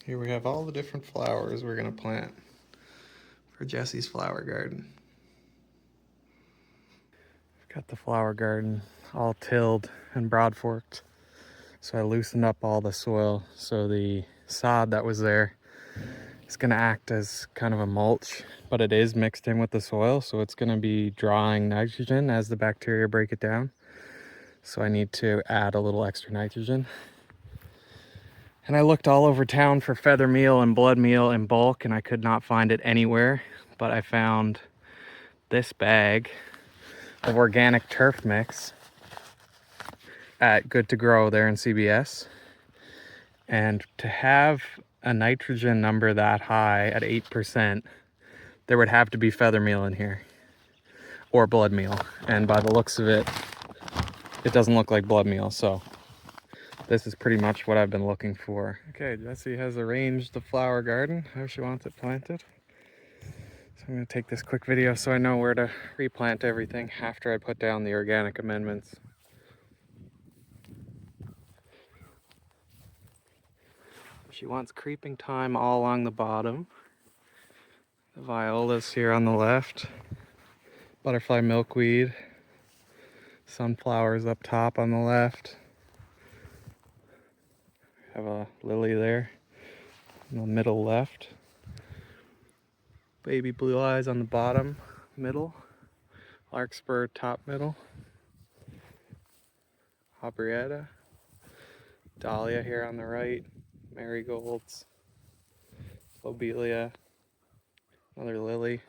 Here we have all the different flowers we're gonna plant for Jesse's flower garden. I've got the flower garden all tilled and broad forked. So I loosened up all the soil so the sod that was there is gonna act as kind of a mulch, but it is mixed in with the soil, so it's gonna be drawing nitrogen as the bacteria break it down. So I need to add a little extra nitrogen. And I looked all over town for feather meal and blood meal in bulk, and I could not find it anywhere, but I found this bag of organic turf mix at Good to Grow there in CBS. And to have a nitrogen number that high at 8%, there would have to be feather meal in here or blood meal. And by the looks of it, it doesn't look like blood meal, so this is pretty much what I've been looking for. Okay, Jessie has arranged the flower garden how she wants it planted. So I'm gonna take this quick video so I know where to replant everything after I put down the organic amendments. She wants creeping thyme all along the bottom. The violas here on the left. Butterfly milkweed. Sunflowers up top on the left. Have a lily there in the middle left. Baby blue eyes on the bottom middle. Larkspur top middle. Aubrietta. Dahlia here on the right. Marigolds. Lobelia. Another lily.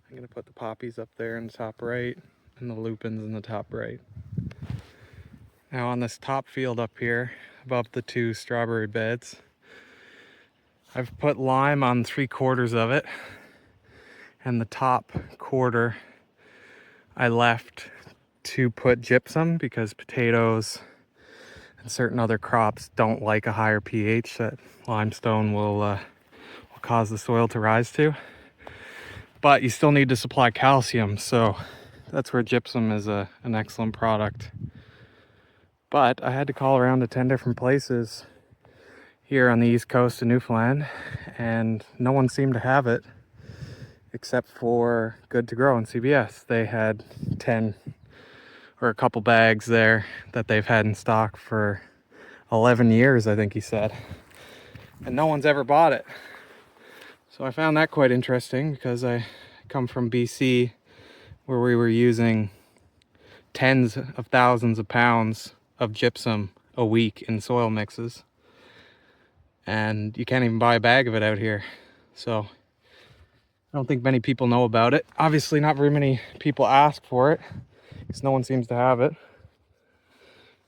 I'm gonna put the poppies up there in the top right and the lupins in the top right. Now on this top field up here, above the two strawberry beds, I've put lime on 3/4 of it, and the top quarter I left to put gypsum because potatoes and certain other crops don't like a higher pH that limestone will cause the soil to rise to. But you still need to supply calcium, so that's where gypsum is an excellent product. But I had to call around to 10 different places here on the east coast of Newfoundland, and no one seemed to have it except for Good to Grow in CBS. They had 10 or a couple bags there that they've had in stock for 11 years, I think he said. And no one's ever bought it. So I found that quite interesting because I come from BC where we were using tens of thousands of pounds of gypsum a week in soil mixes. And you can't even buy a bag of it out here. So I don't think many people know about it. Obviously not very many people ask for it because no one seems to have it.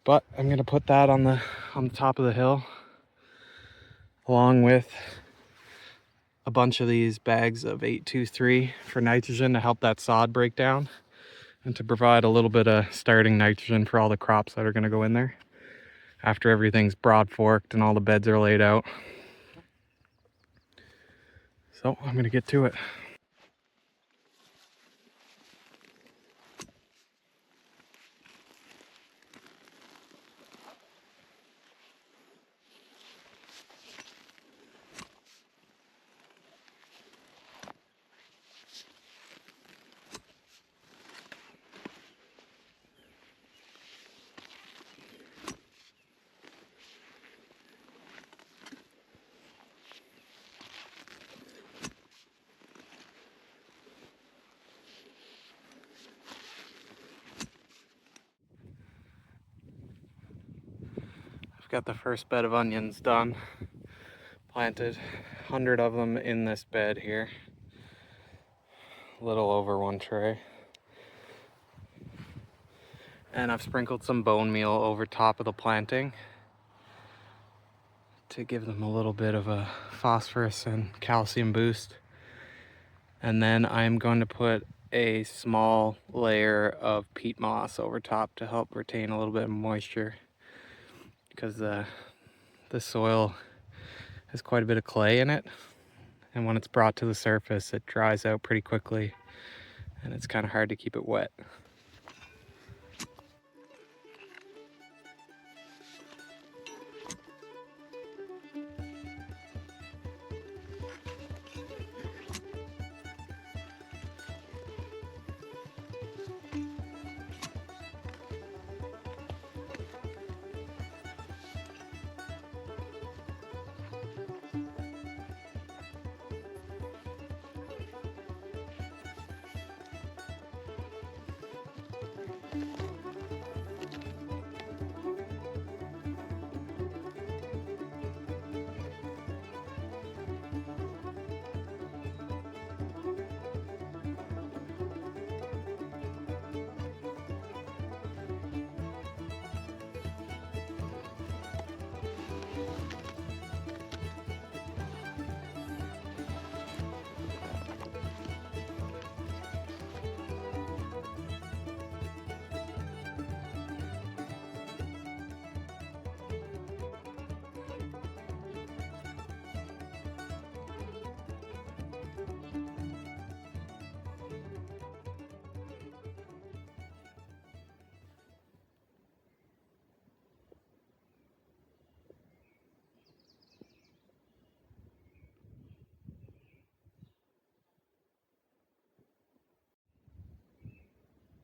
But I'm gonna put that on the top of the hill along with a bunch of these bags of 823 for nitrogen to help that sod break down and to provide a little bit of starting nitrogen for all the crops that are going to go in there after everything's broad forked and all the beds are laid out. So I'm going to get to it. I've got the first bed of onions done. Planted 100 of them in this bed here. A little over 1 tray. And I've sprinkled some bone meal over top of the planting to give them a little bit of a phosphorus and calcium boost. And then I'm going to put a small layer of peat moss over top to help retain a little bit of moisture because the soil has quite a bit of clay in it, and when it's brought to the surface it dries out pretty quickly and it's kind of hard to keep it wet.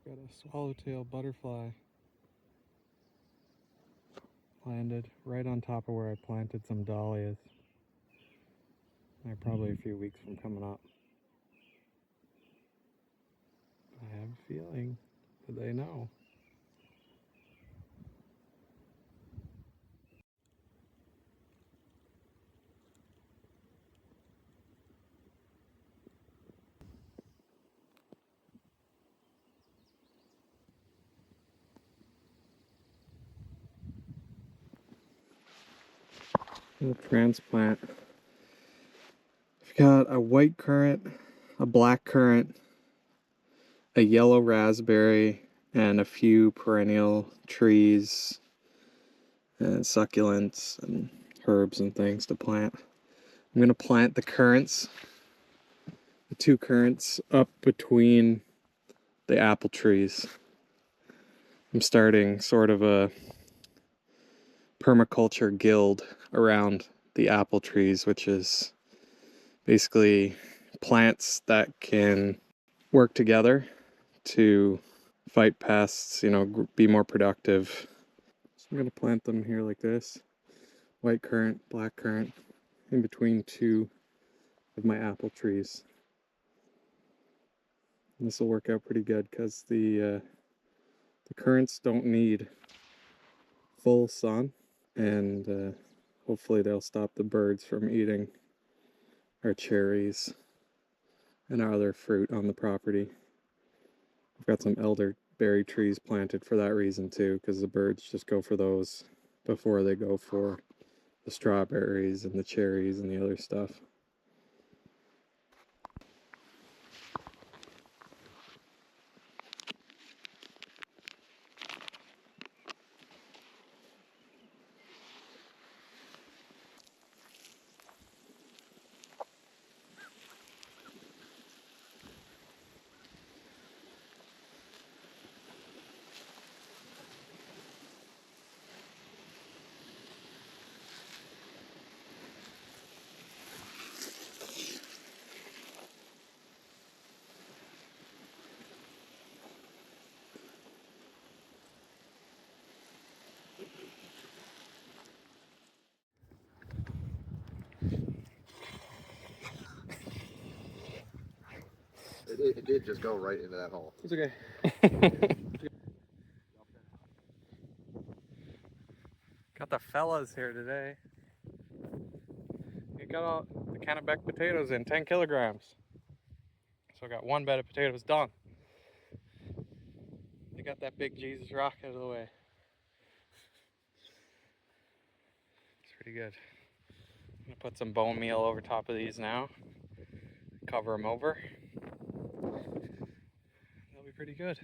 Got a swallowtail butterfly landed right on top of where I planted some dahlias. They're probably a few weeks from coming up. I have a feeling that they know. A transplant. I've got a white currant, a black currant, a yellow raspberry, and a few perennial trees and succulents and herbs and things to plant. I'm gonna plant the currants, the two currants, up between the apple trees. I'm starting sort of a permaculture guild around the apple trees, which is basically plants that can work together to fight pests, you know, be more productive. So I'm gonna plant them here like this. White currant, black currant, in between two of my apple trees. And this will work out pretty good because the currants don't need full sun, and hopefully they'll stop the birds from eating our cherries and our other fruit on the property. I've got some elderberry trees planted for that reason too, because the birds just go for those before they go for the strawberries and the cherries and the other stuff. It did just go right into that hole. It's okay. Got the fellas here today. We got all the Kennebec potatoes in, 10 kilograms. So I got one bed of potatoes done. They got that big Jesus rock out of the way. It's pretty good. I'm gonna put some bone meal over top of these now. Cover them over. They'll be pretty good.